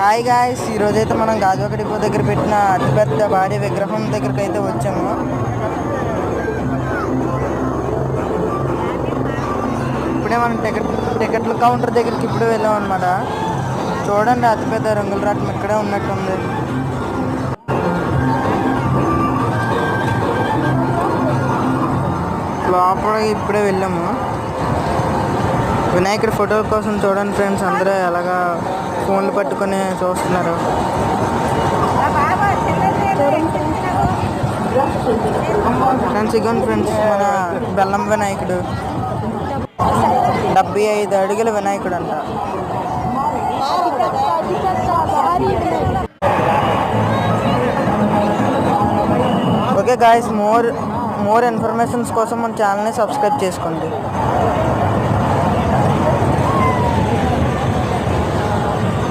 Hi guys, ఈరోజైతే మనం Gajuwaka depot దగ్గర పెట్టిన అతిపెద్ద భారీ విగ్రహం దగ్గరికి అయితే వచ్చాము. ఇప్పుడే మనం టికెట్ల కౌంటర్ దగ్గరికి ఇప్పుడే వెళ్ళాం అనమాట. చూడండి, అతిపెద్ద రంగుల రాట్నం ఇక్కడే ఉన్నట్టుంది. లోపల ఇప్పుడే వెళ్ళాము. వినాయకుడి ఫోటోల కోసం చూడండి ఫ్రెండ్స్, అందరూ ఎలాగా ఫోన్లు పట్టుకొని చూస్తున్నారు. ఫ్రెండ్స్ ఇగోండి ఫ్రెండ్స్, మన బెల్లం వినాయకుడు 75 అడుగుల వినాయకుడు అంట. ఓకే గాయస్, మోర్ ఇన్ఫర్మేషన్స్ కోసం మన ఛానల్ని సబ్స్క్రైబ్ చేసుకోండి.